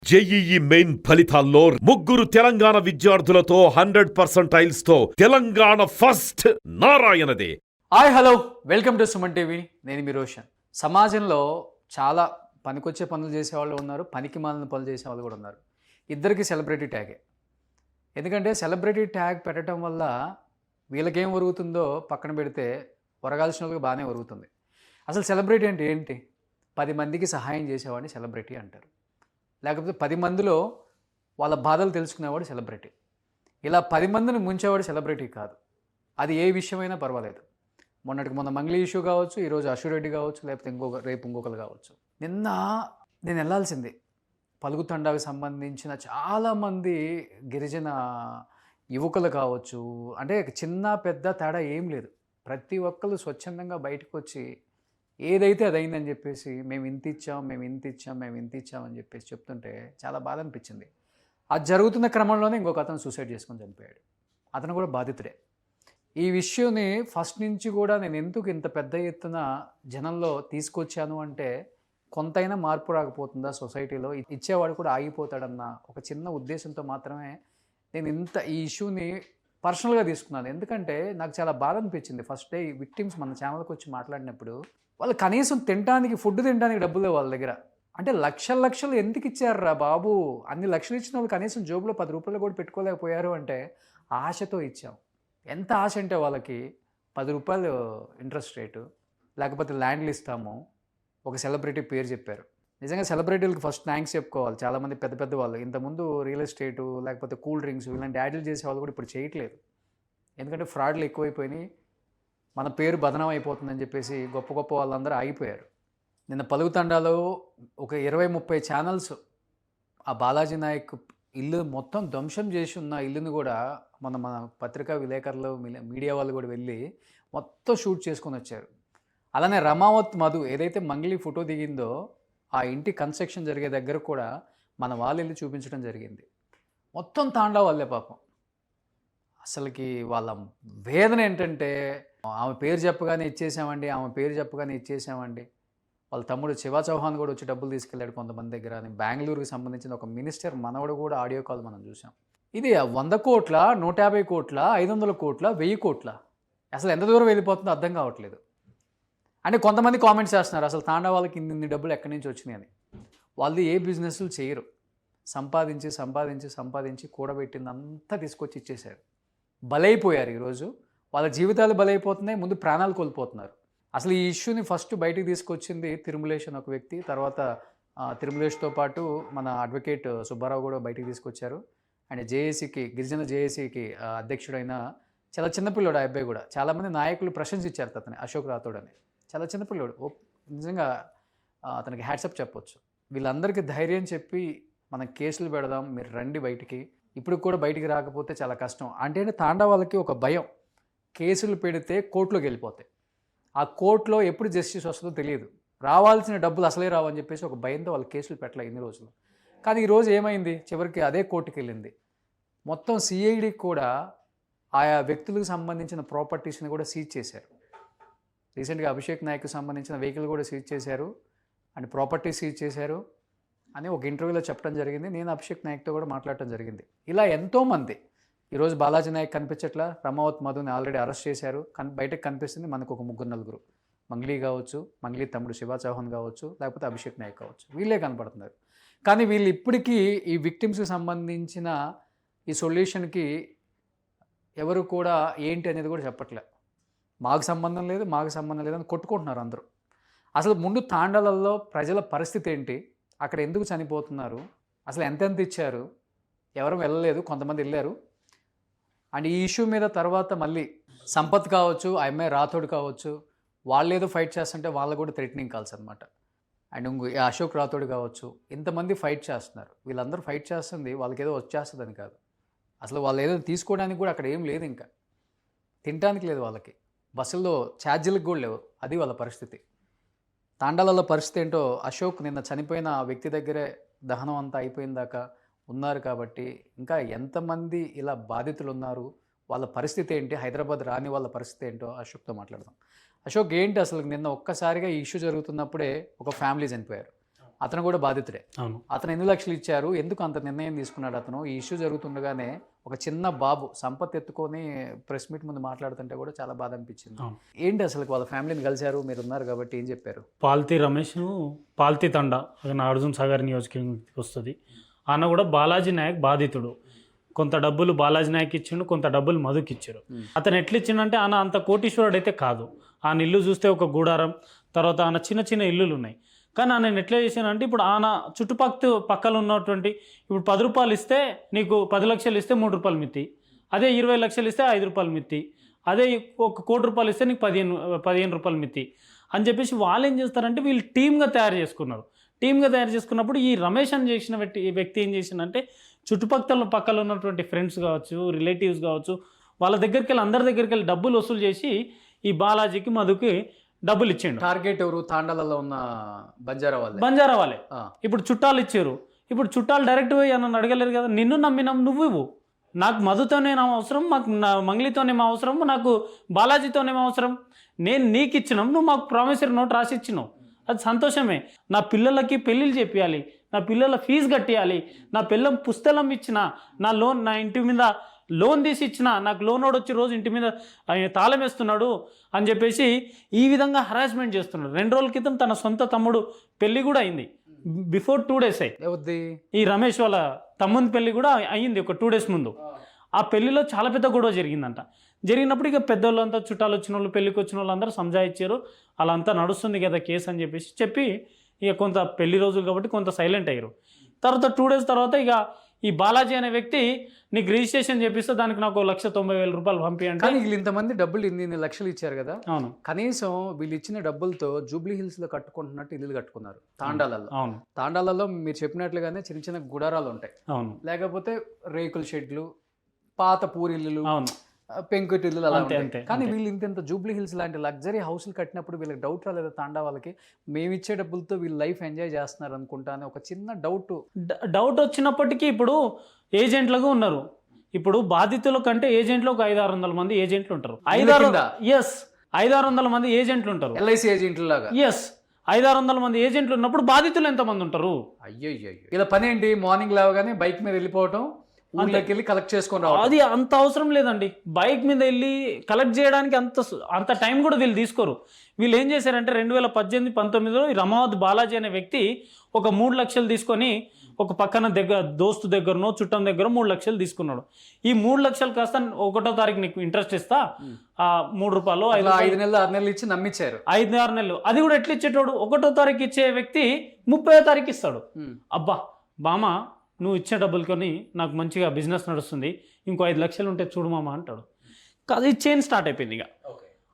JEE main ఫలితాల్లో ముగ్గురు తెలంగాణ విద్యార్థులతో 100% తో తెలంగాణ ఫస్ట్ నారాయణదే. Hi hello welcome to Suman TV. నేను మీ రోషన్. సమాజంలో చాలా పనికొచ్చే పనులు చేసేవాళ్ళు ఉన్నారు, పనికి మాలిన పనులు చేసేవాళ్ళు కూడా ఉన్నారు. ఇద్దరికి సెలబ్రిటీ ట్యాగే. ఎందుకంటే సెలబ్రిటీ ట్యాగ్ పెట్టడం వల్ల వీళ్ళకేం ఒరుగుతుందో పక్కన పెడితే ఒరగాల్సిన వాళ్ళకి బాగానే ఒరుగుతుంది. అసలు సెలబ్రిటీ అంటే ఏంటి? 10 మందికి సహాయం చేసేవాడిని సెలబ్రిటీ అంటారు. లేకపోతే 10 మందిలో వాళ్ళ బాధలు తెలుసుకునేవాడు సెలబ్రిటీ. ఇలా 10 మందిని ముంచేవాడు సెలబ్రిటీ కాదు. అది ఏ విషయమైనా పర్వాలేదు. మొన్నటికి మొన్న మంగ్లీ ఇష్యూ కావచ్చు, ఈరోజు అశురెడ్డి కావచ్చు, లేకపోతే రేపు ఇంకొకరు కావచ్చు. నిన్న నేను వెళ్ళాల్సింది పలుకుతండాకు సంబంధించిన చాలామంది గిరిజన యువకులు కావచ్చు, అంటే చిన్న పెద్ద తేడా ఏం లేదు. ప్రతి ఒక్కరు స్వచ్ఛందంగా బయటకు వచ్చి ఏదైతే అది అయిందని చెప్పేసి మేము ఇంత ఇచ్చాం అని చెప్పేసి చెప్తుంటే చాలా బాధ అనిపించింది. అది జరుగుతున్న క్రమంలోనే ఇంకొక అతను సూసైడ్ చేసుకొని చనిపోయాడు. అతను కూడా బాధితుడే. ఈ విషయాన్ని ఫస్ట్ నుంచి కూడా నేను ఎందుకు ఇంత పెద్ద ఎత్తున జనంలో తీసుకొచ్చాను అంటే కొంతైనా మార్పు రాకపోతుందా సొసైటీలో, ఇచ్చేవాడు కూడా ఆగిపోతాడన్న ఒక చిన్న ఉద్దేశంతో మాత్రమే నేను ఈ ఇష్యూని పర్సనల్గా తీసుకున్నాను. ఎందుకంటే నాకు చాలా బాధ అనిపించింది. ఫస్ట్ డే ఈ విక్టిమ్స్ మన ఛానల్కి వచ్చి మాట్లాడినప్పుడు వాళ్ళు కనీసం ఫుడ్ తినడానికి డబ్బులు లేవు వాళ్ళ దగ్గర. అంటే లక్షలు ఎందుకు ఇచ్చారురా బాబు? అన్ని లక్షలు ఇచ్చిన వాళ్ళు కనీసం జోబులో 10 రూపాయలు కూడా పెట్టుకోలేకపోయారు అంటే ఆశతో ఇచ్చాం. ఎంత ఆశ అంటే వాళ్ళకి 10 రూపాయలు ఇంట్రెస్ట్ రేటు, లేకపోతే ల్యాండ్లు ఇస్తాము. ఒక సెలబ్రిటీ పేరు చెప్పారు. నిజంగా సెలబ్రిటీలకు ఫస్ట్ థ్యాంక్స్ చెప్పుకోవాలి. చాలామంది పెద్ద వాళ్ళు ఇంతకుముందు రియల్ ఎస్టేటు లేకపోతే కూల్ డ్రింక్స్ ఇలాంటి యాడ్లు చేసే వాళ్ళు కూడా ఇప్పుడు చేయట్లేదు. ఎందుకంటే ఫ్రాడ్లు ఎక్కువైపోయినాయి, మన పేరు బదనాం అయిపోతుందని చెప్పేసి గొప్ప వాళ్ళందరూ ఆగిపోయారు. నిన్న పలుకుతండాలో ఒక 20-30 ఛానల్స్ ఆ బాలాజీ నాయక్ ఇల్లు మొత్తం ధ్వంసం చేసి ఉన్న ఇల్లుని కూడా మన పత్రికా విలేకరులు మీడియా వాళ్ళు కూడా వెళ్ళి మొత్తం షూట్ చేసుకొని వచ్చారు. అలానే రమావత్ మధు ఏదైతే మంగ్లీ ఫోటో దిగిందో ఆ ఇంటి కన్స్ట్రక్షన్ జరిగే దగ్గర కూడా మన వాళ్ళు వెళ్ళి చూపించడం జరిగింది. మొత్తం తాండా వాళ్ళే పాపం. అసలుకి వాళ్ళ వేదన ఏంటంటే ఆమె పేరు చెప్పగానే ఇచ్చేసామండి. వాళ్ళ తమ్ముడు శివ చౌహాన్ కూడా వచ్చి డబ్బులు తీసుకెళ్ళాడు కొంతమంది దగ్గర అని. బెంగళూరుకి సంబంధించిన ఒక మినిస్టర్ మనవడు కూడా ఆడియో కాల్ మనం చూసాం. ఇది 100 కోట్ల, 150 కోట్ల, 500 కోట్ల, 1000 కోట్ల, అసలు ఎంత దూరం వెళ్ళిపోతుందో అర్థం కావట్లేదు. అంటే కొంతమంది కామెంట్స్ చేస్తున్నారు అసలు తాండా వాళ్ళకి ఇన్ని డబ్బులు ఎక్కడి నుంచి వచ్చినాయి అని. వాళ్ళు ఏ బిజినెస్లు చేయరు. సంపాదించి కూడబెట్టిందంతా తీసుకొచ్చి ఇచ్చేశారు. బలైపోయారు. ఈరోజు వాళ్ళ జీవితాలు బలైపోతున్నాయి, ముందు ప్రాణాలు కోల్పోతున్నారు. అసలు ఈ ఇష్యూని ఫస్ట్ బయటికి తీసుకొచ్చింది తిరుమలేష్ అని ఒక వ్యక్తి. తర్వాత తిరుమలేష్తో పాటు మన అడ్వకేట్ సుబ్బారావు కూడా బయటికి తీసుకొచ్చారు. అండ్ గిరిజన జేఏసీకి అధ్యక్షుడైన చాలా చిన్నపిల్లోడు ఆ అబ్బాయి కూడా. చాలామంది నాయకులు ప్రశంసించారు అతని, అశోక్ రాథోడ్ అని. చాలా చిన్నపిల్లోడు, నిజంగా అతనికి హ్యాట్సప్ చెప్పొచ్చు. వీళ్ళందరికీ ధైర్యం చెప్పి మనం కేసులు పెడదాం, మీరు రండి బయటికి. ఇప్పుడు కూడా బయటికి రాకపోతే చాలా కష్టం. అంటే తాండా వాళ్ళకి ఒక భయం, కేసులు పెడితే కోర్టులోకి వెళ్ళిపోతాయి. ఆ కోర్టులో ఎప్పుడు జస్టిస్ వస్తుందో తెలియదు, రావాల్సిన డబ్బులు అసలే రావని చెప్పేసి ఒక భయంతో వాళ్ళు కేసులు పెట్టలే ఇన్ని రోజులు. కానీ ఈరోజు ఏమైంది, చివరికి అదే కోర్టుకి వెళ్ళింది. మొత్తం సిఐడి కూడా ఆయా వ్యక్తులకు సంబంధించిన ప్రాపర్టీస్ని కూడా సీజ్ చేశారు. రీసెంట్గా అభిషేక్ నాయక్కి సంబంధించిన వెహికల్ కూడా సీజ్ చేశారు అండ్ ప్రాపర్టీ సీజ్ చేశారు అని ఒక ఇంటర్వ్యూలో చెప్పడం జరిగింది. నేను అభిషేక్ నాయక్తో కూడా మాట్లాడటం జరిగింది. ఇలా ఎంతోమంది ఈరోజు బాలాజీ నాయక్ కనిపించట్లా, రమావత్ మధుని ఆల్రెడీ అరెస్ట్ చేశారు. బయటకు కనిపిస్తుంది మనకు ఒక 3-4. మంగ్లీ కావచ్చు, మంగ్లీ తమ్ముడు శివ చౌహాన్ కావచ్చు, లేకపోతే అభిషేక్ నాయక్ కావచ్చు, వీళ్ళే కనపడుతున్నారు. కానీ వీళ్ళు ఇప్పటికీ ఈ విక్టిమ్స్కి సంబంధించిన ఈ సొల్యూషన్కి ఎవరు కూడా ఏంటి అనేది కూడా చెప్పట్లే. మాకు సంబంధం లేదు అని కొట్టుకుంటున్నారు అందరూ. అసలు ముందు తాండాలలో ప్రజల పరిస్థితి ఏంటి, అక్కడ ఎందుకు చనిపోతున్నారు, అసలు ఎంతెంత ఇచ్చారు, ఎవరు వెళ్ళలేదు, కొంతమంది వెళ్ళారు. అండ్ ఈ ఇష్యూ మీద తర్వాత మళ్ళీ సంపత్ కావచ్చు, ఐఎంఐ రాథోడ్ కావచ్చు, వాళ్ళు ఏదో ఫైట్ చేస్తుంటే వాళ్ళు కూడా థ్రెటనింగ్ కాల్స్ అనమాట. అండ్ అశోక్ రాథోడ్ కావచ్చు, ఇంతమంది ఫైట్ చేస్తున్నారు. వీళ్ళందరూ ఫైట్ చేస్తుంది వాళ్ళకి ఏదో వచ్చేస్తుందని కాదు. అసలు వాళ్ళు ఏదో తీసుకోవడానికి కూడా అక్కడ ఏం లేదు, ఇంకా తినడానికి లేదు వాళ్ళకి, బస్సుల్లో ఛార్జీలకు కూడా లేవు. అది వాళ్ళ పరిస్థితి. తాండాలలో పరిస్థితి ఏంటో అశోక్ నిన్న చనిపోయిన ఆ వ్యక్తి దగ్గరే దహనం అంతా అయిపోయిన దాకా ఉన్నారు. కాబట్టి ఇంకా ఎంతమంది ఇలా బాధితులు ఉన్నారు, వాళ్ళ పరిస్థితి ఏంటి, హైదరాబాద్ రాని వాళ్ళ పరిస్థితి ఏంటో అశోక్తో మాట్లాడదాం. అశోక్ ఏంటి అసలు నిన్న ఒక్కసారిగా ఈ ఇష్యూ జరుగుతున్నప్పుడే ఒక ఫ్యామిలీ చనిపోయారు. అతను కూడా బాధితుడే. అవును. అతను ఎన్ని లక్షలు ఇచ్చారు, ఎందుకు అంత నిర్ణయం తీసుకున్నాడు అతను? ఈ ఇష్యూ జరుగుతుండగానే ఒక చిన్న బాబు సంపత్ ఎత్తుకొని ప్రెస్ మీట్ ముందు మాట్లాడుతుంటే కూడా చాలా బాధ అనిపించింది. అవును. ఏంటి అసలు వాళ్ళ ఫ్యామిలీని కలిశారు, మీరు ఉన్నారు కాబట్టి ఏం చెప్పారు? పాల్తీ రమేష్, పాల్తీ తండ, అది అర్జున్ సాగర్ నియోజకవర్గానికి వస్తుంది. ఆయన కూడా బాలాజీ నాయక్ బాధితుడు. కొంత డబ్బులు బాలాజీ నాయక్ ఇచ్చిండు, కొంత డబ్బులు మధుకి ఇచ్చారు. అతను ఎట్లా ఇచ్చిండంటే ఆయన అంత కోటీశ్వరుడు అయితే కాదు. ఆయన ఇల్లు చూస్తే ఒక గూడారం, తర్వాత ఆయన చిన్న చిన్న ఇల్లులు ఉన్నాయి. కానీ ఆయన ఎట్లా చేశానంటే ఇప్పుడు ఆయన పక్కన ఉన్నటువంటి ఇప్పుడు 10 రూపాయలు ఇస్తే నీకు 10 లక్షలు ఇస్తే 3 రూపాయలు మిత్తి, అదే 20 లక్షలు ఇస్తే 5 రూపాయలు మిత్తి, అదే 1 కోటి రూపాయలు ఇస్తే నీకు 15 రూపాయలు మిత్తి అని చెప్పేసి వాళ్ళు ఏం చేస్తారంటే వీళ్ళు టీమ్గా తయారు చేసుకున్నారు. టీమ్గా తయారు చేసుకున్నప్పుడు ఈ రమేష్ అని చేసిన వ్యక్తి ఏం చేసిందంటే పక్కన ఉన్నటువంటి ఫ్రెండ్స్ కావచ్చు, రిలేటివ్స్ కావచ్చు, వాళ్ళ దగ్గరికి వెళ్ళి అందరి దగ్గరికి వెళ్ళి డబ్బులు వసూలు చేసి ఈ బాలాజీకి మధుకి డబ్బులు ఇచ్చిండు. టార్గెట్ ఎవరు? తాండాలలో ఉన్న బంజారా వాళ్ళే. ఇప్పుడు చుట్టాలు ఇచ్చారు. ఇప్పుడు చుట్టాలు డైరెక్ట్ పోయి నన్ను అడగలేరు కదా, నిన్ను నమ్మినాం, నువ్వు ఇవ్వు, నాకు మధుతోనే అవసరం, మాకు మంగ్లీతోనేమో అవసరం, నాకు బాలాజీతోనేమో అవసరం, నేను నీకు ఇచ్చినాం, నువ్వు మాకు ప్రామిసరీ నోట్ రాసి ఇచ్చినావు, అది సంతోషమే. నా పిల్లలకి పెళ్ళిళ్ళు చేపియాలి, నా పిల్లల ఫీజు కట్టియాలి, నా పిల్లల పుస్తకం ఇచ్చిన, నా ఇంటి మీద లోన్ తీసి ఇచ్చిన, నాకు లోన్ వాడు వచ్చి రోజు ఇంటి మీద తాళం వేస్తున్నాడు అని చెప్పేసి ఈ విధంగా హరాస్మెంట్ చేస్తున్నాడు. 2 రోజుల క్రితం తన సొంత తమ్ముడు పెళ్లి కూడా అయింది. బిఫోర్ 2 days ఈ రమేష్ వాళ్ళ తమ్ముని పెళ్లి కూడా అయ్యింది ఒక 2 days ముందు. ఆ పెళ్లిలో చాలా పెద్ద గొడవ జరిగిందంట. జరిగినప్పుడు ఇక పెద్దోళ్ళంతా చుట్టాలు వచ్చిన వాళ్ళు, పెళ్లికి వచ్చిన వాళ్ళు అందరూ సంజాయించారు. అలా అంతా నడుస్తుంది కదా కేసు అని చెప్పి ఇక కొంత పెళ్లి రోజులు కాబట్టి కొంత సైలెంట్ అయ్యారు. తర్వాత 2 days తర్వాత ఇక ఈ బాలాజీ అనే వ్యక్తి నీకు రిజిస్ట్రేషన్ చేపిస్తే దానికి నాకు 1,90,000 రూపాయలు పంపియండి. కానీ వీళ్ళు ఇంతమంది డబ్బులు ఇన్ని లక్షలు ఇచ్చారు కదా. అవును. కనీసం వీళ్ళు ఇచ్చిన డబ్బులతో జూబ్లీ హిల్స్ లో కట్టుకుంటున్నట్టు ఇల్లు కట్టుకున్నారు తాండాలలో. అవును. తాండాలలో మీరు చెప్పినట్లుగానే చిన్న చిన్న గుడారాలు ఉంటాయి. అవును. లేకపోతే రేకుల షెడ్లు, పాత పూరిల్లు, అవును, పెంకుటిల్లు అలా అంతే. ఉంటాయి. కానీ వీళ్ళు ఇంత జూబ్లీ హిల్స్ లాంటి లగ్జరీ హౌస్లు కట్టినప్పుడు వీళ్ళకి డౌట్ రాలేదా తాండా వాళ్ళకి, మేము ఇచ్చే డబ్బులతో వీళ్ళు లైఫ్ ఎంజాయ్ చేస్తున్నారు అనుకుంటా అని ఒక చిన్న డౌట్ వచ్చినప్పటికీ ఇప్పుడు ఏజెంట్లుగా ఉన్నారు. ఇప్పుడు బాధితుల కంటే ఏజెంట్లు ఒక 500-600 మంది ఏజెంట్లు ఉంటారు. 500-600 మంది ఏజెంట్లు ఉంటారు, ఎల్ఐసి ఏజెంట్లు లాగా. 500-600 మంది ఏజెంట్లు ఉన్నప్పుడు బాధితులు ఎంతమంది ఉంటారు? అయ్యో, ఇలా పని ఏంటి? మార్నింగ్ లేవగానే బైక్ మీద వెళ్ళిపోవటం, ఊళ్ళోకి వెళ్ళి కలెక్ట్ చేసుకొని రావడం. అది అంత అవసరం లేదండి. బైక్ మీద వెళ్ళి కలెక్ట్ చేయడానికి అంత టైం కూడా వీళ్ళు తీసుకోరు. వీళ్ళు ఏం చేశారంటే 2018-19లో ఈ రమావత్ బాలాజీ అనే వ్యక్తి ఒక 3 లక్షలు తీసుకొని ఒక పక్కన దోస్తు దగ్గరనో చుట్టం దగ్గర 3 లక్షలు తీసుకున్నాడు. ఈ 3 లక్షలు కాస్త 1వ తారీఖు నీకు ఇంట్రెస్ట్ ఇస్తా, 3 రూపాయలు 5 నెలలు 6 నెలలు ఇచ్చి నమ్మించారు. 5-6 నెలలు. అది కూడా ఎట్లా ఇచ్చేటోడు, 1వ తారీఖు ఇచ్చే వ్యక్తి 30వ తారీఖు ఇస్తాడు. అబ్బా బామా, నువ్వు ఇచ్చే డబ్బులు కొని నాకు మంచిగా బిజినెస్ నడుస్తుంది, ఇంకో 5 లక్షలు ఉంటే చూడు మామ అంటాడు. అది చైన్ స్టార్ట్ అయిపోయింది. ఇక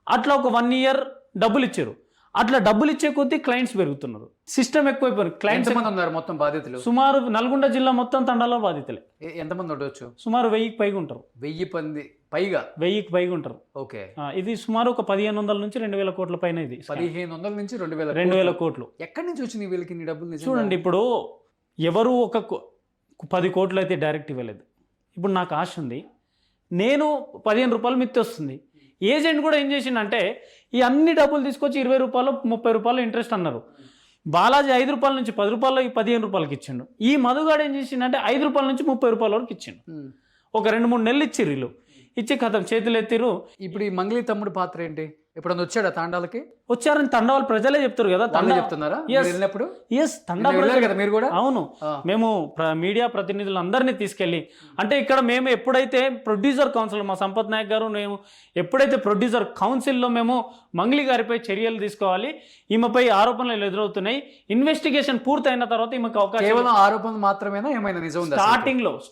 అట్లా ఒక 1 year డబ్బులు ఇచ్చారు. అట్లా డబ్బులు ఇచ్చే కొద్దీ క్లయింట్స్ పెరుగుతున్నారు, సిస్టమ్ ఎక్కువైపోయారు. క్లయింట్స్ ఎంతమంది ఉన్నారు మొత్తం బాధితులు? సుమారు నల్గొండ జిల్లా మొత్తం తండాలో బాధితులే. ఎంతమంది ఉండొచ్చు? సుమారు 1000కి పైగా ఉంటారు. 1000 పైగా? 1000కి పైగా ఉంటారు. ఓకే. ఇది సుమారు ఒక 1500 నుంచి 2000 కోట్ల పైన. ఇది 1500 నుంచి 2000 కోట్లు. ఎక్కడి నుంచి వచ్చింది వీళ్ళకి ఇన్ని డబ్బులు? చూడండి, ఇప్పుడు ఎవరు ఒక 10 కోట్లు అయితే డైరెక్ట్ ఇవ్వలేదు. ఇప్పుడు నాకు ఆశ ఉంది, నేను 15 రూపాయలు మిత్తి వస్తుంది. ఏజెంట్ కూడా ఏం చేసిండంటే ఈ అన్ని డబ్బులు తీసుకొచ్చి 20 రూపాయలు 30 రూపాయలు ఇంట్రెస్ట్ అన్నారు. బాలాజీ 5 రూపాయల నుంచి 10 రూపాయలు 15 రూపాయలకి ఇచ్చిండు. ఈ మధుగాడు ఏం చేసిండంటే 5 రూపాయల నుంచి 30 రూపాయల వరకు ఇచ్చిండు. ఒక 2-3 నెలలు ఇచ్చిర్రు. వీళ్ళు ఇచ్చి కథం చేతులు ఎత్తిరు. ఇప్పుడు ఈ మంగ్లీ తమ్ముడు పాత్ర ఏంటి? ఎప్పుడన్నా వచ్చాడా తాండాలకి? వచ్చారని తండా ప్రజలే చెప్తారు కదా. చెప్తున్నారా వెళ్ళినప్పుడు? తండా కదా మీరు కూడా? అవును, మేము మీడియా ప్రతినిధులు అందరినీ తీసుకెళ్ళి, అంటే ఇక్కడ మేము ఎప్పుడైతే ప్రొడ్యూసర్ కౌన్సిల్, మా సంపత్ నాయక్ గారు మేము ఎప్పుడైతే ప్రొడ్యూసర్ కౌన్సిల్లో మేము మంగ్లీ గారిపై చర్యలు తీసుకోవాలి, ఈమెపై ఆరోపణలు ఎదురవుతున్నాయి, ఇన్వెస్టిగేషన్ పూర్తయిన తర్వాత ఈమెకు అవకాశం. కేవలం ఆరోపణలు మాత్రమేనా, ఏమైనా నిజం ఉందా?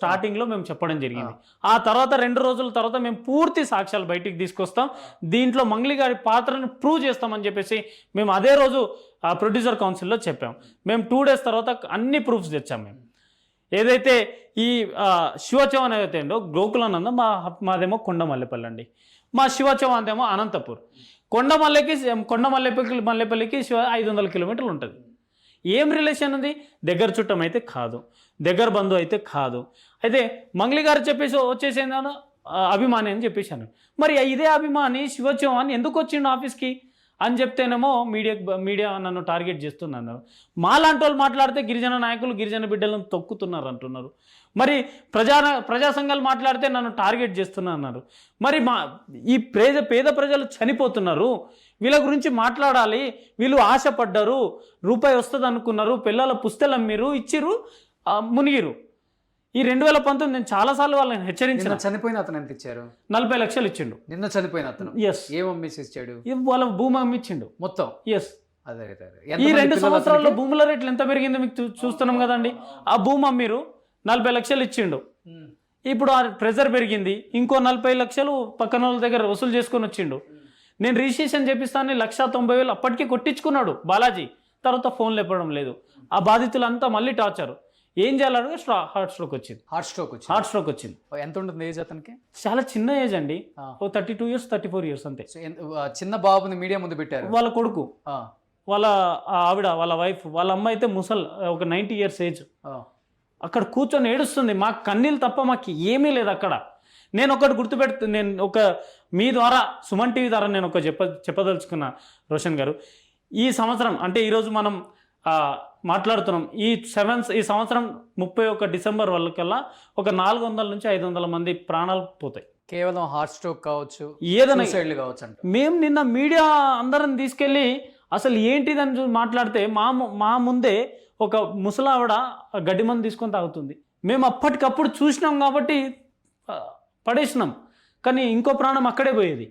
స్టార్టింగ్ లో మేము చెప్పడం జరిగింది. ఆ తర్వాత 2 రోజుల తర్వాత మేము పూర్తి సాక్ష్యాలు బయటికి తీసుకొస్తాం, దీంట్లో మంగ్లీ గారి పాత్రను ప్రూవ్ చేస్తామని చెప్పేసి మేము అదే రోజు ఆ ప్రొడ్యూసర్ కౌన్సిల్లో చెప్పాం. మేము 2 days తర్వాత అన్ని ప్రూఫ్స్ తెచ్చాం. మేము ఏదైతే ఈ శివచౌహాన్ ఏదైతే ఉందో గోకులానంద, మాదేమో కొండమల్లేపల్లి అండి, మా శివచౌహాన్ ఏమో అనంతపూర్. కొండమల్లేపల్లికి 500 కిలోమీటర్లు ఉంటుంది. ఏం రిలేషన్ ఉంది? దగ్గర చుట్టం అయితే కాదు, దగ్గర బంధువు అయితే కాదు. అయితే మంగ్లీ గారు చెప్పేసి వచ్చేసేందో అభిమాని అని చెప్పేశాను. మరి ఇదే అభిమాని శివచౌహాన్ ఎందుకు వచ్చిండు ఆఫీస్కి? అని చెప్తేనేమో మీడియా నన్ను టార్గెట్ చేస్తున్నారు. మాలాంటి వాళ్ళు మాట్లాడితే గిరిజన నాయకులు గిరిజన బిడ్డలను తొక్కుతున్నారు అంటున్నారు. మరి ప్రజా సంఘాలు మాట్లాడితే నన్ను టార్గెట్ చేస్తున్నారు. మరి ఈ పేద ప్రజలు చనిపోతున్నారు, వీళ్ళ గురించి మాట్లాడాలి, వీళ్ళు ఆశపడ్డారు, రూపాయి వస్తుంది అనుకున్నారు, పిల్లల పుస్తలు అమ్మిరు, ఇచ్చిరు, మునిగిరు. ఈ 2019 నేను చాలాసార్లు వాళ్ళని హెచ్చరించిన. చనిపోయిన అతను ఎంత ఇచ్చారు? 40 లక్షలు ఇచ్చిండు. నిన్న చనిపోయిన అతను ఎస్. ఏం అమ్మేసి ఇచ్చాడు? వాళ్ళ భూమి అమ్మిచ్చిండు మొత్తం. ఎస్. అదే ఈ 2 సంవత్సరాల్లో భూముల రేట్లు ఎంత పెరిగిందో మీకు చూస్తున్నాం కదండి. ఆ భూమి అమ్మిరు 40 లక్షలు ఇచ్చిండు. ఇప్పుడు ఆ ప్రెజర్ పెరిగింది, ఇంకో 40 లక్షలు పక్కన వాళ్ళ దగ్గర వసూలు చేసుకొని వచ్చిండు. నేను రిజిస్ట్రేషన్ చేపిస్తానని 1,90,000 అప్పటికి కొట్టించుకున్నాడు బాలాజీ. తర్వాత ఫోన్ లేపడం లేదు. ఆ బాధితులంతా మళ్ళీ టార్చర్. ఏం చేయాలంటే హార్ట్ స్ట్రోక్ వచ్చింది. హార్ట్ స్ట్రోక్ వచ్చింది. ఎంత ఉంటుంది ఏజ్ అతనికి? చాలా చిన్న ఏజ్ అండి, 32 ఇయర్స్ 34 ఇయర్స్ అంతే. చిన్న బాబుని మీడియా ముందు పెట్టారు. వాళ్ళ కొడుకు, వాళ్ళ ఆవిడ, వాళ్ళ వైఫ్, వాళ్ళ అమ్మ అయితే ఒక 90 ఇయర్స్ ఏజ్. అక్కడ కూర్చొని ఏడుస్తుంది. మాకు కన్నీళ్ళు తప్ప మాకు ఏమీ లేదు అక్కడ. నేను ఒకటి నేను మీ ద్వారా, సుమన్ టీవీ ద్వారా నేను చెప్పదలుచుకున్నా రోషన్ గారు. ఈ సంవత్సరం అంటే ఈరోజు మనం మాట్లాడుతున్నాం, ఈ సంవత్సరం 31 డిసెంబర్ వరకల్లా ఒక 400 నుంచి 500 మంది ప్రాణాలు పోతాయి. కేవలం హార్ట్ స్ట్రోక్ కావచ్చు, ఏదైనా కావచ్చు అంట. మేము నిన్న మీడియా అందరం తీసుకెళ్ళి అసలు ఏంటిదని మాట్లాడితే మా ముందే ఒక ముసలావిడ గడ్డి మందు తీసుకొని తాగుతుంది. మేము అప్పటికప్పుడు చూసినాం కాబట్టి పడేసినాం, కానీ ఇంకో ప్రాణం అక్కడే పోయేది.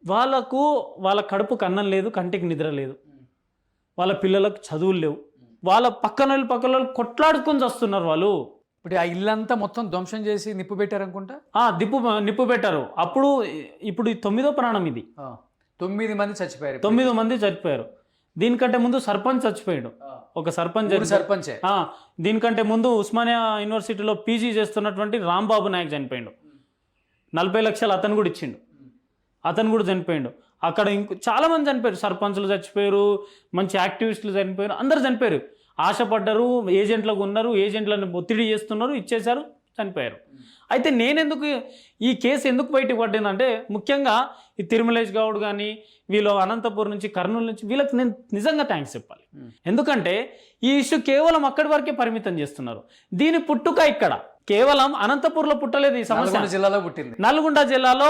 వాళ్ళ కడుపుకు అన్నం లేదు, కంటికి నిద్ర లేదు, వాళ్ళ పిల్లలకు చదువులు లేవు, వాళ్ళ పక్కన కొట్లాడుకొని వస్తున్నారు వాళ్ళు. ఇప్పుడు ఆ ఇల్లంతా మొత్తం ధ్వంసం చేసి నిప్పు పెట్టారు అనుకుంటా. నిప్పు పెట్టారు. ఇప్పుడు 9వ ప్రాణం ఇది. 9 మంది చచ్చిపోయారు. 9 మంది చచ్చిపోయారు. దీనికంటే ముందు సర్పంచ్ చచ్చిపోయాడు. ఒక సర్పంచే. దీనికంటే ముందు ఉస్మానియా యూనివర్సిటీలో పీజీ చేస్తున్నటువంటి రాంబాబు నాయక్ చనిపోయాడు. 40 లక్షలు అతను కూడా ఇచ్చిండు, అతను కూడా చనిపోయాడు. అక్కడ చాలామంది చనిపోయారు. సర్పంచ్లు చచ్చిపోయారు, మంచి యాక్టివిస్టులు చనిపోయారు, అందరు చనిపోయారు. ఆశపడ్డారు, ఏజెంట్లకు ఉన్నారు, ఏజెంట్లను ఒత్తిడి చేస్తున్నారు, ఇచ్చేశారు, చనిపోయారు. అయితే ఈ కేసు ఎందుకు బయటకు పడిందంటే ముఖ్యంగా ఈ తిరుమలేష్ గౌడ్ కానీ వీళ్ళు అనంతపూర్ నుంచి, కర్నూలు నుంచి, వీళ్ళకి నేను నిజంగా థ్యాంక్స్ చెప్పాలి. ఎందుకంటే ఈ ఇష్యూ కేవలం అక్కడి వరకే పరిమితం చేస్తున్నారు. దీని పుట్టుక ఇక్కడ కేవలం అనంతపూర్లో పుట్టలేదు. ఈ సమస్య జిల్లాలో పుట్టింది. నల్గొండ జిల్లాలో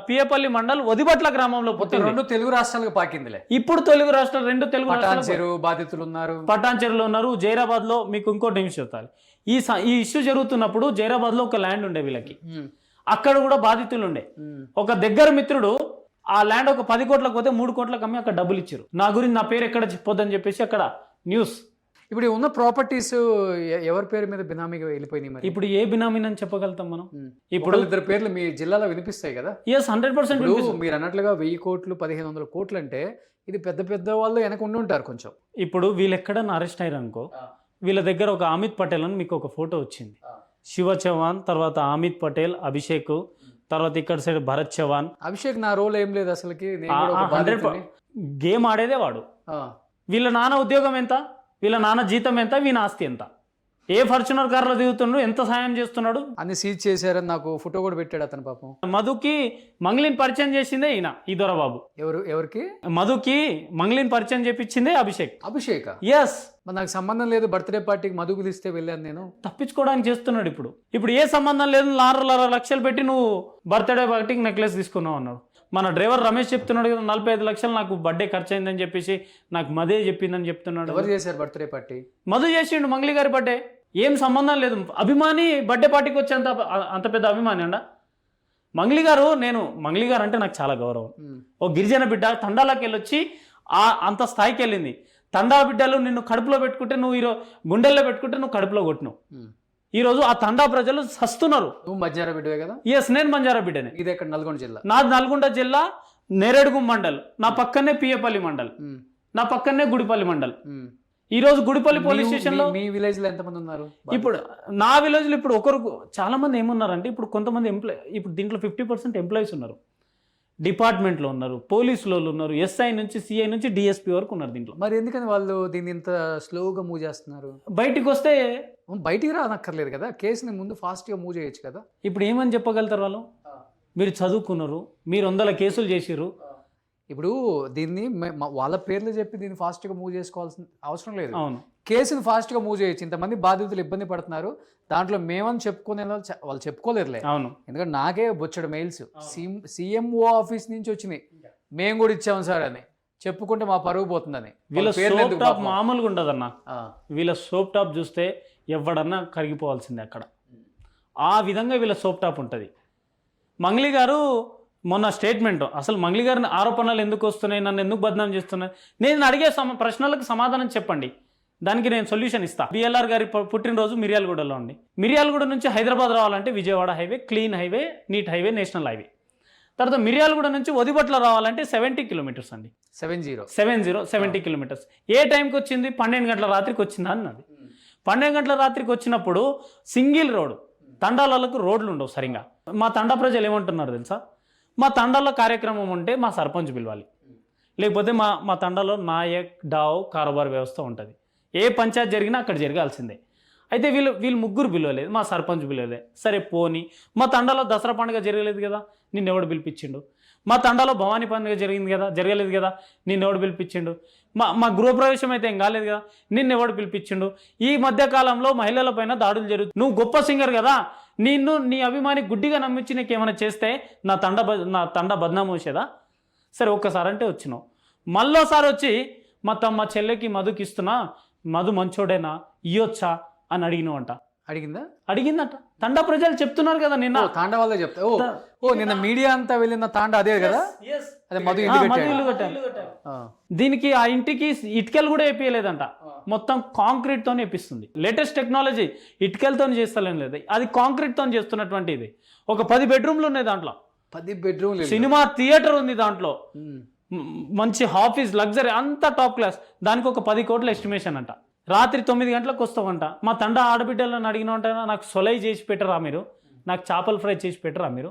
పియపల్లి మండల్ వదిబట్ల గ్రామంలో పుట్టింది. 2 తెలుగు రాష్ట్రాలకు పాకిందిలే. ఇప్పుడు తెలుగు రాష్ట్రాలు 2 తెలుగు రాష్ట్రాలు బాధితులు ఉన్నారు. పటాన్చెరులో ఉన్నారు. జైరాబాద్ లో మీకు ఇంకోటి నిమిషం చెప్తాను. ఈ ఇష్యూ జరుగుతున్నప్పుడు జైరాబాద్ లో ఒక ల్యాండ్ ఉండే వీళ్ళకి, అక్కడ కూడా బాధితులు ఉండే. ఒక దగ్గర మిత్రుడు ఆ ల్యాండ్ ఒక 10 కోట్లకు పోతే 3 కోట్లకు అమ్మి అక్కడ డబ్బులు ఇచ్చారు. నా గురించి నా పేరు ఎక్కడ చెప్పొద్దని చెప్పేసి అక్కడ న్యూస్. ఇప్పుడు ఉన్న ప్రాపర్టీస్ ఎవరి పేరు మీద బినామీగా వెళ్ళిపోయినాయి? మరి ఇప్పుడు ఏ బినామీ అని చెప్పగలుగుతాం మనం? ఇప్పుడు 2 పేర్లు మీ జిల్లాలో వినిపిస్తాయి కదా. 100% మీరు అన్నట్లుగా 1000 కోట్లు 1500 కోట్లు అంటే ఇది పెద్ద వాళ్ళు వెనక ఉండి ఉంటారు కొంచెం. ఇప్పుడు వీళ్ళు ఎక్కడన్నా అరెస్ట్ అయ్యారు అనుకో, వీళ్ళ దగ్గర ఒక అమిత్ పటేల్ అని మీకు ఒక ఫోటో వచ్చింది. శివ చౌహాన్, తర్వాత అమిత్ పటేల్, అభిషేక్, తర్వాత ఇక్కడ సైడ్ భరత్ చౌహాన్. అభిషేక్ నా రోల్ ఏం లేదు అసలుకి. 100 గేమ్ ఆడేదే వాడు. వీళ్ళ నాన్న ఉద్యోగం ఎంత, వీళ్ళ నాన్న జీతం ఎంత, వీళ్ళ ఆస్తి ఎంత, ఏ ఫార్చునర్ కార్లో దిగుతున్నాడు, ఎంత సాయం చేస్తున్నాడు అన్ని సీజ్ చేశారని నాకు ఫోటో కూడా పెట్టాడు అతను పాపం. మధుకి మంగ్లీని పరిచయం చేసిందే ఈయన, ఈ దొరబాబు. ఎవరికి? మధుకి మంగ్లీని పరిచయం చేపించిందే అభిషేక్. ఎస్. నాకు సంబంధం లేదు, బర్త్డే పార్టీకి మధుకు తీస్తే వెళ్ళాను నేను. తప్పించుకోవడానికి చేస్తున్నాడు. ఇప్పుడు ఏ సంబంధం లేదు, 4 లక్షలు పెట్టి నువ్వు బర్త్డే పార్టీకి నెక్లెస్ తీసుకున్నావు అన్నాడు. మన డ్రైవర్ రమేష్ చెప్తున్నాడు కదా, 45 లక్షలు నాకు బర్త్డే ఖర్చు అయిందని చెప్పేసి నాకు మదే చెప్పిందని చెప్తున్నాడు. ఎవరు చేశారు బర్త్డే పార్టీ? మధు చేసిండు, మంగ్లీ గారి బర్త్డే. ఏం సంబంధం లేదు. అభిమాని బర్త్డే పార్టీకి వచ్చే అంత పెద్ద అభిమాని అండ మంగ్లీ గారు. మంగ్లీ గారు అంటే నాకు చాలా గౌరవం. ఓ గిరిజన బిడ్డ తండాలకు వెళ్ళొచ్చి అంత స్థాయికి వెళ్ళింది. తండా బిడ్డలు నిన్ను కడుపులో పెట్టుకుంటే, నువ్వు గుండెల్లో పెట్టుకుంటే నువ్వు కడుపులో కొట్టినావు. ఈరోజు ఆ తండా ప్రజలు సస్తున్నారు. నువ్వు బంజారా బిడ్డవే కదా? ఎస్, నేను బంజారా బిడ్డనే. ఇది ఎక్కడ? నల్గొండ జిల్లా. నాది నల్గొండ జిల్లా, నేరేడుగు మండల్. నా పక్కనే పియపల్లి మండల్, నా పక్కనే గుడిపల్లి మండల్. ఈ రోజు గుడిపల్లి పోలీస్ స్టేషన్ లో. మీ విలేజ్ లో ఎంతమంది ఉన్నారు? ఇప్పుడు నా విలేజ్ లో ఇప్పుడు చాలా మంది ఏమున్నారంటే, ఇప్పుడు కొంతమంది ఇప్పుడు దీంట్లో 50% ఎంప్లాయీస్ ఉన్నారు, డిపార్ట్మెంట్లో ఉన్నారు, పోలీసులో ఉన్నారు, ఎస్ఐ నుంచి సిఐ నుంచి డిఎస్పీ వరకు ఉన్నారు దీంట్లో. మరి ఎందుకని వాళ్ళు దీన్ని ఇంత స్లోగా మూవ్ చేస్తున్నారు? బయటికి వస్తే బయటికి రానక్కర్లేదు కదా, కేసుని ముందు ఫాస్ట్గా మూవ్ చేయొచ్చు కదా. ఇప్పుడు ఏమని చెప్పగలుగుతారు వాళ్ళు? మీరు చదువుకున్నారు, మీరు 100 కేసులు చేసిర్రు, ఇప్పుడు దీన్ని వాళ్ళ పేర్లు చెప్పి దీన్ని ఫాస్ట్గా మూవ్ చేసుకోవాల్సిన అవసరం లేదు. అవును, కేసును ఫాస్ట్గా మూవ్ చేయొచ్చు. ఇంతమంది బాధితులు ఇబ్బంది పడుతున్నారు, దాంట్లో మేమని చెప్పుకునే వాళ్ళు చెప్పుకోలేరులే. అవును. ఎందుకంటే నాకే బొచ్చడు మెయిల్స్ సీఎంఓ ఆఫీస్ నుంచి వచ్చినాయి, మేము కూడా ఇచ్చాము సార్ అని చెప్పుకుంటే మా పరుగు పోతుందని. వీళ్ళ సోప్ టాప్ మామూలుగా ఉండదన్న. వీళ్ళ సోప్ టాప్ చూస్తే ఎవడన్నా కరిగిపోవాల్సిందే అక్కడ. ఆ విధంగా వీళ్ళ సోప్ టాప్ ఉంటుంది. మంగ్లీ గారు మొన్న స్టేట్మెంట్, అసలు మంగ్లీ గారిని ఆరోపణలు ఎందుకు వస్తున్నాయి, నన్ను ఎందుకు బదనాం చేస్తున్నాయి, నేను అడిగే ప్రశ్నలకు సమాధానం చెప్పండి, దానికి నేను సొల్యూషన్ ఇస్తా. బిఎల్ఆర్ గారి పుట్టినరోజు మిర్యాలగూడలో ఉంది. మిర్యాలగూడ నుంచి హైదరాబాద్ రావాలంటే Vijayawada highway, clean highway, neat highway, national highway. తర్వాత మిర్యాలగూడ నుంచి వదిబట్ల రావాలంటే 70 కిలోమీటర్స్ అండి. 70 కిలోమీటర్స్. ఏ టైంకి వచ్చింది? 12 గంటల రాత్రికి వచ్చిందా అన్నది. 12 గంటల రాత్రికి వచ్చినప్పుడు సింగిల్ రోడ్, తండాలకు రోడ్లు ఉండవు సరిగా. మా తండా ప్రజలు ఏమంటున్నారు తెలుసా? మా తండాలో కార్యక్రమం ఉంటే మా సర్పంచ్ పిలవాలి, లేకపోతే మా తండాలో నాయక్ డావ్ కారోబార్ వ్యవస్థ ఉంటుంది. ఏ పంచాయతీ జరిగినా అక్కడ జరగాల్సిందే. అయితే వీళ్ళు ముగ్గురు పిలవలేదు, మా సర్పంచ్ పిలవలేదు. సరే పోని, మా తండాలో దసరా పండుగ జరగలేదు కదా, నిన్నెవడు పిలిపించిండు? మా తండాలో భవానీ పండుగ జరగలేదు కదా, నిన్నెవడు పిలిపించిండు? మా గృహప్రవేశం అయితే ఏం కాలేదు కదా, నిన్నెవడు పిలిపించిండు? ఈ మధ్యకాలంలో మహిళల పైన దాడులు జరుగుతుంది. నువ్వు గొప్ప సింగర్ కదా, నీ అభిమాని గుడ్డిగా నమ్మించి నీకు ఏమైనా చేస్తే నా తండ బద్నామం వచ్చేదా? సరే ఒక్కసారి అంటే వచ్చినావు, మళ్ళోసారి వచ్చి మా చెల్లెకి మధుకి ఇస్తున్నా, మధు మంచోడేనా, ఇయ్యొచ్చా అని అడిగినవంట. అడిగిందట. తండా ప్రజలు చెప్తున్నారు కదా, నిన్న తాండా వాళ్ళే చెప్తా. నిన్న మీడియా అంతా వెళ్ళిన తాండా అదే కదా, అదే మధు ఇల్లు కట్టారు. దీనికి ఆ ఇంటికి ఇటుకలు కూడా వేపియలేదంట, మొత్తం కాంక్రీట్ తోనే వేపిస్తుంది. లేటెస్ట్ టెక్నాలజీ, ఇటుకలతో చేస్తలేం లేదు, అది కాంక్రీట్ తో చేస్తున్నటువంటి. ఇది ఒక 10 బెడ్రూమ్లు ఉన్నాయి దాంట్లో, 10 బెడ్రూమ్లు, సినిమా థియేటర్ ఉంది దాంట్లో, మంచి ఆఫీస్, లగ్జరీ, అంతా టాప్ క్లాస్. దానికి ఒక 10 కోట్ల ఎస్టిమేషన్ అంట. రాత్రి 9 గంటలకు వస్తామంట. మా తండా ఆడబిడ్డలను అడిగినామంట, నాకు సొలై చేసి పెట్టరా మీరు, నాకు చేపల ఫ్రై చేసి పెట్టరా మీరు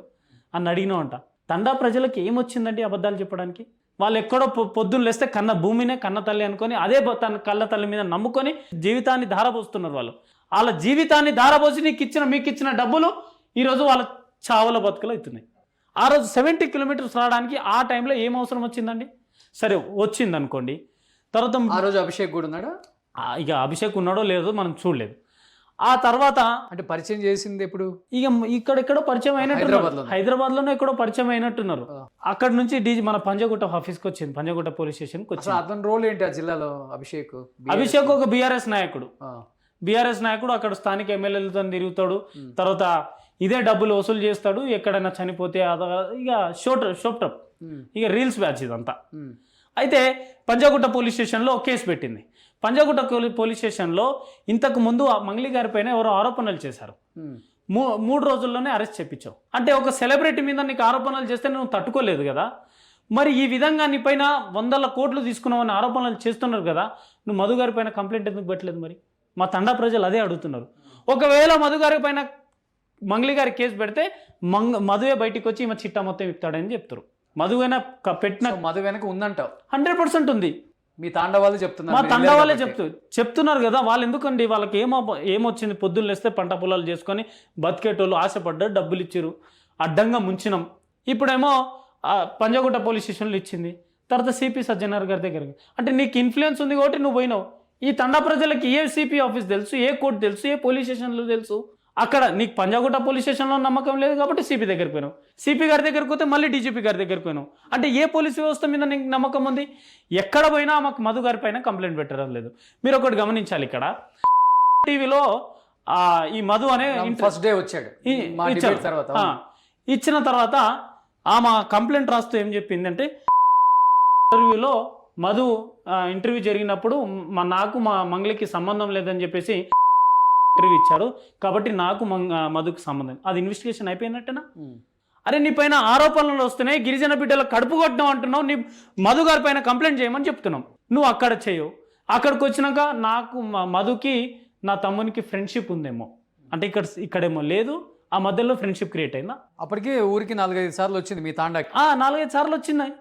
అని అడిగినామంట. తండా ప్రజలకు ఏమొచ్చిందండి అబద్ధాలు చెప్పడానికి? వాళ్ళు ఎక్కడో పొద్దున్న లేస్తే కన్న భూమినే కన్న తల్లి అనుకొని అదే తన కళ్ళ తల్లి మీద నమ్ముకొని జీవితాన్ని ధారపోస్తున్నారు. వాళ్ళ జీవితాన్ని ధారపోసి మీకు ఇచ్చిన డబ్బులు ఈరోజు వాళ్ళ చావుల బతుకులు అవుతున్నాయి. ఆ రోజు 70 కిలోమీటర్స్ రావడానికి ఆ టైంలో ఏం అవసరం వచ్చిందండి? సరే వచ్చింది అనుకోండి. తర్వాత ఆ రోజు అభిషేక్ కూడా ఉన్నాడా? ఇక అభిషేక్ ఉన్నాడో లేదో మనం చూడలేదు. ఆ తర్వాత అంటే పరిచయం చేసింది ఎప్పుడు? ఇక ఇక్కడెక్కడో పరిచయం అయినట్టు, హైదరాబాద్లోనే ఎక్కడో పరిచయం అయినట్టున్నారు. అక్కడ నుంచి మన పంజగుట్ట ఆఫీస్కి వచ్చింది, పంజగుట్ట పోలీస్ స్టేషన్కి వచ్చింది. అతని రోల్ ఏంటి ఆ జిల్లాలో? అభిషేక్ ఒక బీఆర్ఎస్ నాయకుడు, అక్కడ స్థానిక ఎమ్మెల్యేలతో తిరుగుతాడు. తర్వాత ఇదే డబ్బులు వసూలు చేస్తాడు, ఎక్కడైనా చనిపోతే ఇక షోప్టప్, ఇక రీల్స్ బ్యాచ్ ఇదంతా. అయితే పంజగుట్ట పోలీస్ స్టేషన్లో కేసు పెట్టింది. పంజగుట్ట పోలీస్ స్టేషన్లో ఇంతకు ముందు మంగ్లీ గారి పైన ఎవరో ఆరోపణలు చేశారు. 3 రోజుల్లోనే అరెస్ట్ చేయించావు. అంటే ఒక సెలబ్రిటీ మీద నీకు ఆరోపణలు చేస్తే నువ్వు తట్టుకోలేదు కదా, మరి ఈ విధంగా నీ పైన 100 కోట్లు తీసుకున్నావని ఆరోపణలు చేస్తున్నారు కదా, నువ్వు మధు గారి పైన కంప్లైంట్ ఎందుకు పెట్టలేదు? మరి మా తండా ప్రజలు అదే అడుగుతున్నారు. ఒకవేళ మధు గారి పైన మంగ్లీ గారి కేసు పెడితే మధువే బయటికి వచ్చి ఈమె చిట్టా మొత్తం ఇస్తాడని చెప్తారు. మధు వెనక ఉందంటావు? 100% ఉంది. మీ తాండా వాళ్ళు చెప్తున్నారు, మా తండా వాళ్ళే చెప్తున్నారు కదా. వాళ్ళు ఎందుకండి, వాళ్ళకి ఏమొచ్చింది? పొద్దున్న లేస్తే పంట పొలాలు చేసుకొని బతికేటోళ్ళు, ఆశపడ్డారు, డబ్బులు ఇచ్చారు, అడ్డంగా ముంచినాం. ఇప్పుడేమో పంజగుట్ట పోలీస్ స్టేషన్లో ఇచ్చింది, తర్వాత సిపి సజ్జనార్ గారి దగ్గరికి. అంటే నీకు ఇన్ఫ్లుయెన్స్ ఉంది కాబట్టి నువ్వు పోయినావు. ఈ తండా ప్రజలకి ఏ సిపి ఆఫీస్ తెలుసు, ఏ కోర్టు తెలుసు, ఏ పోలీస్ స్టేషన్లో తెలుసు? అక్కడ నీకు పంజగుట్ట పోలీస్ స్టేషన్లో నమ్మకం లేదు కాబట్టి సిపి దగ్గరికి పోయినావు, సిపి గారి దగ్గరికి పోతే మళ్ళీ డీజీపీ గారి దగ్గరికి పోయినావు. అంటే ఏ పోలీస్ వ్యవస్థ మీద నీకు నమ్మకం ఉంది? ఎక్కడ పోయినా మాకు మధు గారి పైన కంప్లైంట్ పెట్టడం లేదు. మీరు ఒకటి గమనించాలి, ఇక్కడ టీవీలో ఈ మధు అనే ఫస్ట్ డే వచ్చాడు, ఇచ్చిన తర్వాత ఆమె కంప్లైంట్ రాస్తూ ఏం చెప్పిందంటే, ఇంటర్వ్యూలో మధు ఇంటర్వ్యూ జరిగినప్పుడు నాకు మా మంగ్లీకి సంబంధం లేదని చెప్పేసి ఇంటర్వ్యూ ఇచ్చారు, కాబట్టి నాకు మధుకు సంబంధం. అది ఇన్వెస్టిగేషన్ అయిపోయినట్టేనా? అరే నీ పైన ఆరోపణలు వస్తున్నాయి, గిరిజన బిడ్డలకు కడుపు కొట్టడం అంటున్నావు, నీ మధు గారి పైన కంప్లైంట్ చేయమని చెప్తున్నాం. నువ్వు అక్కడ చేయవు. అక్కడికి వచ్చినాక నాకు మధుకి నా తమ్మునికి ఫ్రెండ్షిప్ ఉందేమో అంటే ఇక్కడేమో లేదు, ఆ మధ్యలో ఫ్రెండ్షిప్ క్రియేట్ అయిందా? అప్పటికే ఊరికి 4-5 సార్లు వచ్చింది మీ తాండాకి. 4-5 సార్లు వచ్చినాయి.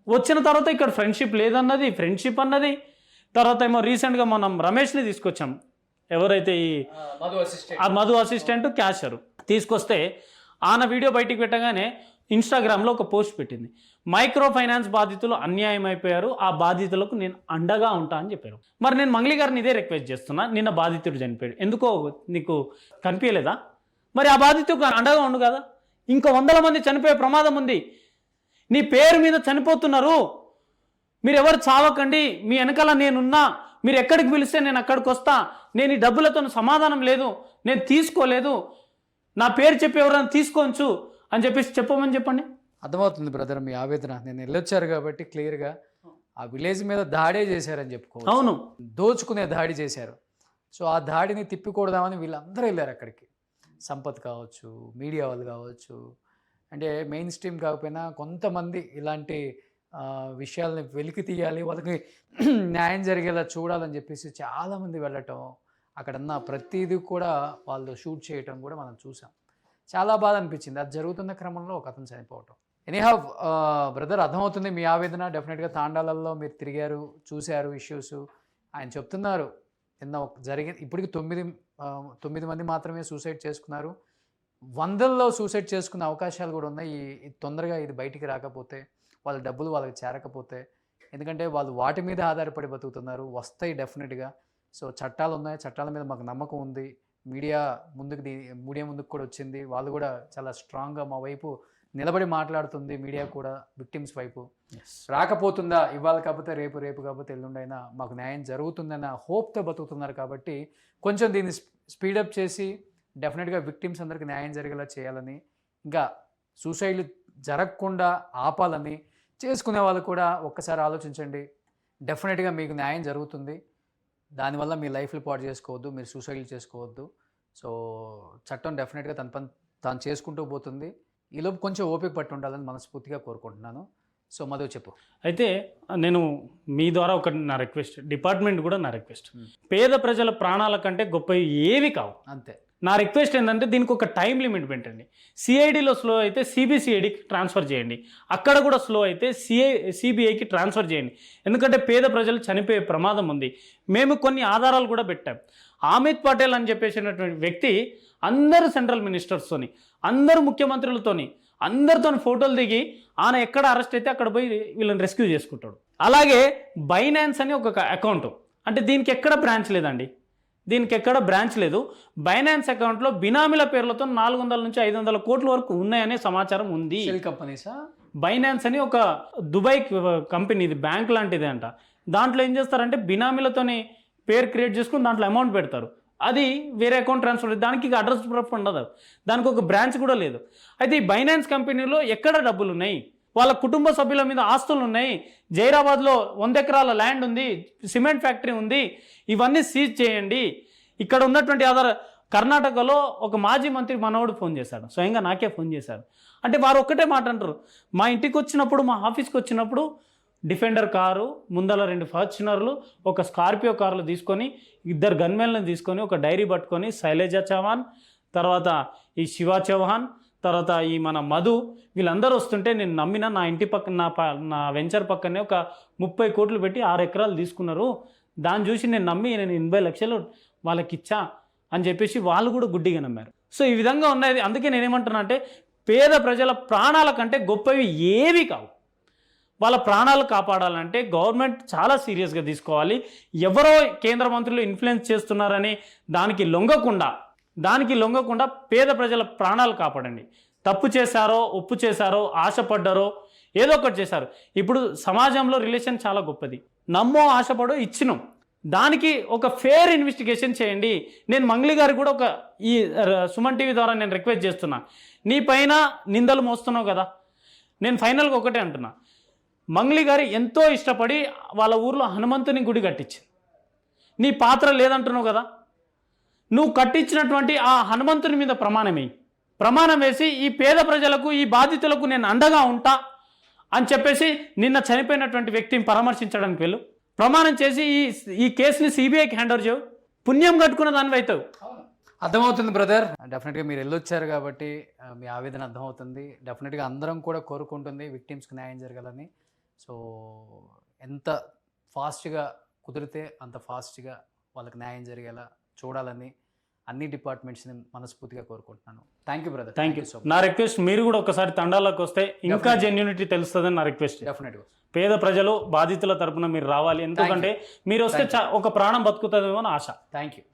వచ్చిన తర్వాత ఇక్కడ ఫ్రెండ్షిప్ లేదన్నది, ఫ్రెండ్షిప్ అన్నది. తర్వాత ఏమో రీసెంట్గా మనం రమేష్ని తీసుకొచ్చాం, ఎవరైతే ఈ మధు అసిస్టెంట్ క్యాషర్ తీసుకొస్తే ఆన వీడియో బయటికి పెట్టగానే ఇన్స్టాగ్రామ్లో ఒక పోస్ట్ పెట్టింది. మైక్రో ఫైనాన్స్ బాధితులు అన్యాయం అయిపోయారు, ఆ బాధితులకు నేను అండగా ఉంటా అని చెప్పారు. మరి నేను మంగ్లీ గారిని ఇదే రిక్వెస్ట్ చేస్తున్నా, నిన్న బాధితుడు చనిపోయాడు, ఎందుకో నీకు కనిపించలేదా? మరి ఆ బాధితుడికి అండగా ఉండు కదా. ఇంకో 100 మంది చనిపోయే ప్రమాదం ఉంది. నీ పేరు మీద చనిపోతున్నారు, మీరు ఎవరు చావకండి, మీ వెనకాల నేనున్నా, మీరు ఎక్కడికి పిలిస్తే నేను అక్కడికి వస్తా, నేను ఈ డబ్బులతో సమాధానం లేదు, నేను తీసుకోలేదు, నా పేరు చెప్పి ఎవరైనా తీసుకోవచ్చు అని చెప్పేసి చెప్పమని చెప్పండి. అర్థమవుతుంది బ్రదర్ మీ ఆవేదన. నేను వెళ్ళొచ్చారు కాబట్టి క్లియర్గా ఆ విలేజ్ మీద దాడే చేశారని చెప్పుకోవచ్చు. అవును, దోచుకునే దాడి చేశారు. సో ఆ దాడిని తిప్పికూడదామని వీళ్ళందరూ వెళ్ళారు అక్కడికి. సంపత్ కావచ్చు, మీడియా వాళ్ళు కావచ్చు, అంటే మెయిన్ స్ట్రీమ్ కాకపోయినా కొంతమంది ఇలాంటి విషయాలని వెలికి తీయాలి, వాళ్ళకి న్యాయం జరిగేలా చూడాలని చెప్పేసి చాలామంది వెళ్ళటం, అక్కడన్న ప్రతిదీ కూడా వాళ్ళు షూట్ చేయటం కూడా మనం చూసాం. చాలా బాధ అనిపించింది. అది జరుగుతున్న క్రమంలో ఒక అతను చనిపోవటం. ఎనీహౌ బ్రదర్, అర్థమవుతుంది మీ ఆవేదన. డెఫినెట్గా తాండాలలో మీరు తిరిగారు, చూశారు ఇష్యూస్. ఆయన చెప్తున్నారు నిన్న ఇప్పటికి 9 మంది మాత్రమే సూసైడ్ చేసుకున్నారు, 100ల్లో సూసైడ్ చేసుకునే అవకాశాలు కూడా ఉన్నాయి. తొందరగా ఇది బయటికి రాకపోతే, వాళ్ళ డబ్బులు వాళ్ళకి చేరకపోతే, ఎందుకంటే వాళ్ళు వాటి మీద ఆధారపడి బతుకుతున్నారు. వస్తాయి డెఫినెట్గా. సో చట్టాలు ఉన్నాయి, చట్టాల మీద మాకు నమ్మకం ఉంది. మీడియా ముందుకు కూడా వచ్చింది, వాళ్ళు కూడా చాలా స్ట్రాంగ్గా మా వైపు నిలబడి మాట్లాడుతుంది. మీడియా కూడా విక్టిమ్స్ వైపు. రాకపోతుందా ఇవాళ కాకపోతే రేపు, రేపు కాకపోతే ఎల్లుండైనా మాకు న్యాయం జరుగుతుందన్న హోప్తో బతుకుతున్నారు. కాబట్టి కొంచెం దీన్ని స్పీడప్ చేసి డెఫినెట్గా విక్టిమ్స్ అందరికీ న్యాయం జరిగేలా చేయాలని, ఇంకా సూసైడ్లు జరగకుండా ఆపాలని చేసుకునే వాళ్ళు కూడా ఒక్కసారి ఆలోచించండి. డెఫినెట్గా మీకు న్యాయం జరుగుతుంది. దానివల్ల మీ లైఫ్లు పాడు చేసుకోవద్దు, మీరు సూసైడ్లు చేసుకోవద్దు. సో చట్టం డెఫినెట్గా తన పని తాను చేసుకుంటూ పోతుంది. ఈలోపు కొంచెం ఓపిక పట్టి ఉండాలని మనస్ఫూర్తిగా కోరుకుంటున్నాను. సో మధు చెప్పు. అయితే నేను మీ ద్వారా ఒక నా రిక్వెస్ట్, డిపార్ట్మెంట్ కూడా నా రిక్వెస్ట్, పేద ప్రజల ప్రాణాల కంటే గొప్ప ఏవి కావు. అంతే. నా రిక్వెస్ట్ ఏంటంటే దీనికి ఒక టైం లిమిట్ పెట్టండి. సిఐడిలో స్లో అయితే సిబిసిఐడికి ట్రాన్స్ఫర్ చేయండి, అక్కడ కూడా స్లో అయితే సిబిఐకి ట్రాన్స్ఫర్ చేయండి. ఎందుకంటే పేద ప్రజలు చనిపోయే ప్రమాదం ఉంది. మేము కొన్ని ఆధారాలు కూడా పెట్టాం. అమిత్ పటేల్ అని చెప్పేసినటువంటి వ్యక్తి అందరు సెంట్రల్ మినిస్టర్స్తోని, అందరు ముఖ్యమంత్రులతోని, అందరితో ఫోటోలు దిగి ఆయన ఎక్కడ అరెస్ట్ అయితే అక్కడ పోయి వీళ్ళని రెస్క్యూ చేసుకుంటాడు. అలాగే బైనాన్స్ అని ఒక అకౌంట్, అంటే దీనికి ఎక్కడ బ్రాంచ్ లేదండి, దీనికి ఎక్కడ బ్రాంచ్ లేదు. బైనాన్స్ అకౌంట్లో బినామీల పేర్లతో 400 నుంచి 500 కోట్ల వరకు ఉన్నాయనే సమాచారం ఉంది. కంపెనీసా? బైనాన్స్ అని ఒక దుబాయ్ కంపెనీ, ఇది బ్యాంక్ లాంటిది అంట. దాంట్లో ఏం చేస్తారంటే బినామీలతోని పేరు క్రియేట్ చేసుకుని దాంట్లో అమౌంట్ పెడతారు, అది వేరే అకౌంట్ ట్రాన్స్ఫర్. దానికి ఇక అడ్రస్ ప్రూఫ్ ఉండదు, దానికి ఒక బ్రాంచ్ కూడా లేదు. అయితే ఈ బైనాన్స్ కంపెనీలో ఎక్కడ డబ్బులు ఉన్నాయి, వాళ్ళ కుటుంబ సభ్యుల మీద ఆస్తులు ఉన్నాయి, జైరాబాద్లో 100 ఎకరాల ల్యాండ్ ఉంది, సిమెంట్ ఫ్యాక్టరీ ఉంది, ఇవన్నీ సీజ్ చేయండి. ఇక్కడ ఉన్నటువంటి కర్ణాటకలో ఒక మాజీ మంత్రి మనోడు ఫోన్ చేశాడు, స్వయంగా నాకే ఫోన్ చేశాడు. అంటే వారు ఒక్కటే మాట అంటారు, మా ఇంటికి వచ్చినప్పుడు, మా ఆఫీస్కి వచ్చినప్పుడు డిఫెండర్ కారు ముందల 2 ఫార్చునర్లు, ఒక స్కార్పియో కార్లు తీసుకొని, 2 గన్మెన్లను తీసుకొని, ఒక డైరీ పట్టుకొని, శైలజ చౌహాన్, తర్వాత ఈ శివ చౌహాన్, తర్వాత ఈ మన మధు, వీళ్ళందరూ వస్తుంటే నేను నమ్మిన, నా ఇంటి పక్కన నా వెంచర్ పక్కనే ఒక 30 కోట్లు పెట్టి 6 ఎకరాలు తీసుకున్నారు, దాన్ని చూసి నేను నమ్మి నేను 80 లక్షలు వాళ్ళకి ఇచ్చా అని చెప్పేసి వాళ్ళు కూడా గుడ్డిగా నమ్మారు. సో ఈ విధంగా ఉన్నది. అందుకే నేనేమంటున్నా అంటే పేద ప్రజల ప్రాణాల కంటే గొప్పవి ఏవి కావు. వాళ్ళ ప్రాణాలు కాపాడాలంటే గవర్నమెంట్ చాలా సీరియస్గా తీసుకోవాలి. ఎవరో కేంద్ర మంత్రులు ఇన్ఫ్లుయెన్స్ చేస్తున్నారని దానికి లొంగకుండా పేద ప్రజల ప్రాణాలు కాపాడండి. తప్పు చేశారో, ఒప్పు చేశారో, ఆశపడ్డారో, ఏదో ఒకటి చేశారు. ఇప్పుడు సమాజంలో రిలేషన్ చాలా గొప్పది. నమ్మో, ఆశపడో, ఇచ్చినాం. దానికి ఒక ఫేర్ ఇన్వెస్టిగేషన్ చేయండి. నేను మంగ్లీ గారికి కూడా ఈ సుమన్ టీవీ ద్వారా నేను రిక్వెస్ట్ చేస్తున్నా, నీ పైన నిందలు మోస్తున్నావు కదా, నేను ఫైనల్గా ఒకటే అంటున్నా, మంగ్లీ గారు ఎంతో ఇష్టపడి వాళ్ళ ఊర్లో హనుమంతుని గుడి కట్టించింది. నీ పాత్ర లేదంటున్నావు కదా, నువ్వు కట్టించినటువంటి ఆ హనుమంతుని మీద ప్రమాణం వేసి ఈ పేద ప్రజలకు, ఈ బాధితులకు నేను అండగా ఉంటా అని చెప్పేసి నిన్న చనిపోయినటువంటి వ్యక్తిని పరామర్శించడానికి వెళ్ళు, ప్రమాణం చేసి ఈ కేసుని సిబిఐకి హ్యాండ్ ఓవర్ చేయవు, పుణ్యం కట్టుకున్న దానివి అవుతావు. అర్థమవుతుంది బ్రదర్. డెఫినెట్గా మీరు వెళ్ళొచ్చారు కాబట్టి మీ ఆవేదన అర్థమవుతుంది. డెఫినెట్గా అందరం కూడా కోరుకుంటుంది విక్టిమ్స్కి న్యాయం జరగాలని. సో ఎంత ఫాస్ట్గా కుదిరితే అంత ఫాస్ట్గా వాళ్ళకి న్యాయం జరిగేలా చూడాలని అన్ని డిపార్ట్మెంట్స్ని మనస్ఫూర్తిగా కోరుకుంటున్నాను. Thank you brother. Thank you. So నా రిక్వెస్ట్ మీరు కూడా ఒకసారి తండాలకు వస్తే ఇంకా Definitely. జెన్యూనిటీ తెలుస్తుందని నా రిక్వెస్ట్. డెఫినెట్గా పేద ప్రజలు బాధితుల తరపున మీరు రావాలి, ఎందుకంటే మీరు వస్తే ఒక ప్రాణం బతుకుతుందేమో అని ఆశ. Thank you.